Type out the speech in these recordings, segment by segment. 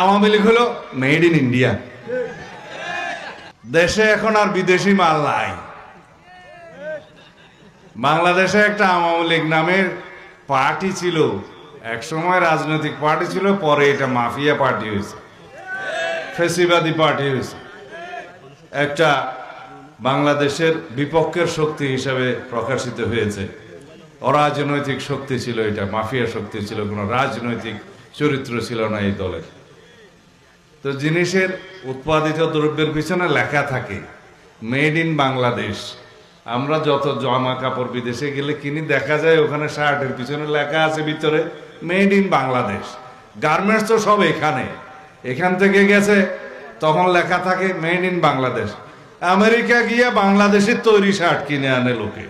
আওয়ামী লীগ হলো made in India. দেশে এখন আর বিদেশি মাল নাই। বাংলাদেশে একটা আওয়ামী লীগ নামের পার্টি ছিল, এক সময় রাজনৈতিক পার্টি ছিল, পরে এটা মাফিয়া পার্টি হয়েছে, ফেসিবাদী পার্টি হয়েছে। একটা বাংলাদেশের বিপক্ষের শক্তি হিসাবে প্রকাশিত হয়েছে। অরাজনৈতিক শক্তি ছিল, এটা মাফিয়া শক্তি ছিল, কোনো রাজনৈতিক চরিত্র ছিল না এই দলের। তো জিনিসের উৎপাদিত দ্রব্যের পিছনে লেখা থাকে মেড ইন বাংলাদেশ। আমরা যত জামা কাপড় বিদেশে গেলে কিনি, দেখা যায় ওখানে শার্টের পিছনে লেখা আছে ভিতরে মেড ইন বাংলাদেশ। গার্মেন্টস তো সব এখান থেকে গেছে, তখন লেখা থাকে মেড ইন বাংলাদেশ। আমেরিকা গিয়ে বাংলাদেশের তৈরি শার্ট কিনে আনে লোকে।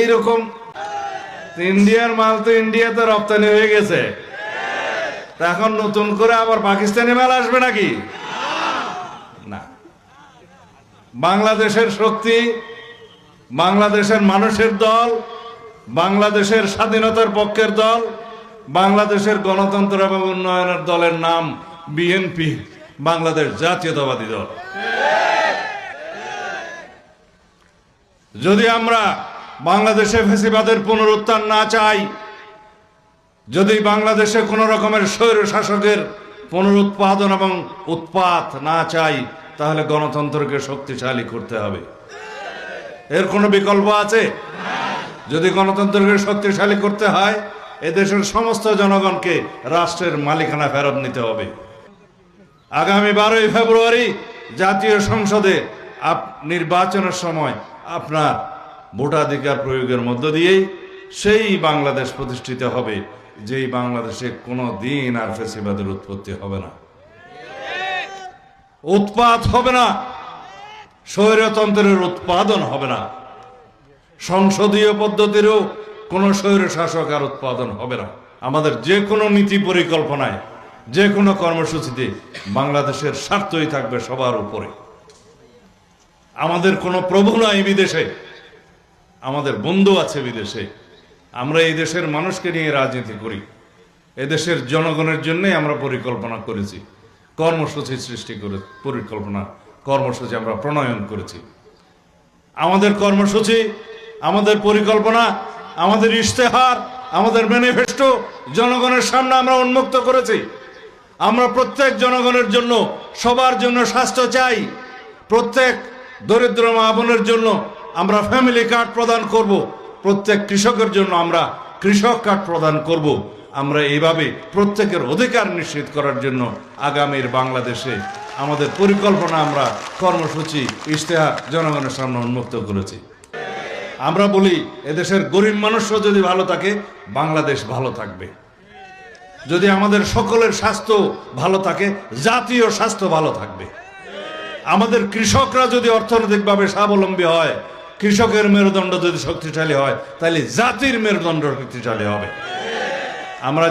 এইরকম ইন্ডিয়ার মাল তো ইন্ডিয়াতে রপ্তানি হয়ে গেছে, এখন নতুন করে আবার পাকিস্তানি মাল আসবে নাকি? না। বাংলাদেশের শক্তি, বাংলাদেশের মানুষের দল, বাংলাদেশের স্বাধীনতার পক্ষের দল, বাংলাদেশের গণতন্ত্র এবং উন্নয়নের দলের নাম বিএনপি, বাংলাদেশ জাতীয়তাবাদী দল। যদি আমরা বাংলাদেশে ফ্যাসিবাদের পুনরুত্থান না চাই, যদি বাংলাদেশে কোন রকমের স্বৈর শাসকের পুনরুৎপাদন এবং উৎপাত না চাই, তাহলে গণতন্ত্রকে শক্তিশালী করতে হবে। এর কোনো বিকল্প আছে? যদি গণতন্ত্রকে শক্তিশালী করতে হয়, এদেশের সমস্ত জনগণকে রাষ্ট্রের মালিকানা ফেরত নিতে হবে। আগামী 12ই ফেব্রুয়ারি জাতীয় সংসদে নির্বাচনের সময় আপনার ভোটাধিকার প্রয়োগের মধ্য দিয়েই সেই বাংলাদেশ প্রতিষ্ঠিত হবে, যেই বাংলাদেশে কোনো দিন আর ফ্যাসিবাদের উৎপত্তি হবে না, উৎপাত হবে না, স্বৈরতন্ত্রের উৎপাদন হবে না, সংসদীয় পদ্ধতিরও কোনো স্বৈর শাসক আর উৎপাদন হবে না। আমাদের যে কোনো নীতি পরিকল্পনায়, যে কোনো কর্মসূচিতে বাংলাদেশের স্বার্থই থাকবে সবার উপরে। আমাদের কোনো প্রভু নাই বিদেশে, আমাদের বন্ধু আছে বিদেশে। আমরা এই দেশের মানুষকে নিয়ে রাজনীতি করি, এদেশের জনগণের জন্যই আমরা পরিকল্পনা করেছি, কর্মসূচি সৃষ্টি করে কর্মসূচি আমরা প্রণয়ন করেছি। আমাদের কর্মসূচি, আমাদের পরিকল্পনা, আমাদের ইশতেহার, আমাদের ম্যানিফেস্টো জনগণের সামনে আমরা উন্মুক্ত করেছি। আমরা প্রত্যেক জনগণের জন্য, সবার জন্য স্বাস্থ্য চাই। প্রত্যেক দরিদ্র মা বোনের জন্য আমরা ফ্যামিলি কার্ড প্রদান করব, প্রত্যেক কৃষকের জন্য আমরা কৃষক কার্ড প্রদান করব। আমরা এইভাবে প্রত্যেকের অধিকার নিশ্চিত করার জন্য আগামীর বাংলাদেশে আমাদের পরিকল্পনা, আমরা কর্মসূচি, ইশতেহার জনগণের সামনে উন্মুক্ত করেছি। আমরা বলি, এদেশের গরিব মানুষরা যদি ভালো থাকে, বাংলাদেশ ভালো থাকবে। যদি আমাদের সকলের স্বাস্থ্য ভালো থাকে, জাতীয় স্বাস্থ্য ভালো থাকবে। আমাদের কৃষকরা যদি অর্থনৈতিকভাবে স্বাবলম্বী হয়, কৃষকের মেরুদণ্ড যদি শক্তিশালী হয়, তাহলে জাতির মেরুদণ্ড শক্তিশালী হবে। আমরা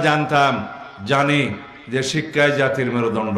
জানি যে শিক্ষায় জাতির মেরুদণ্ড।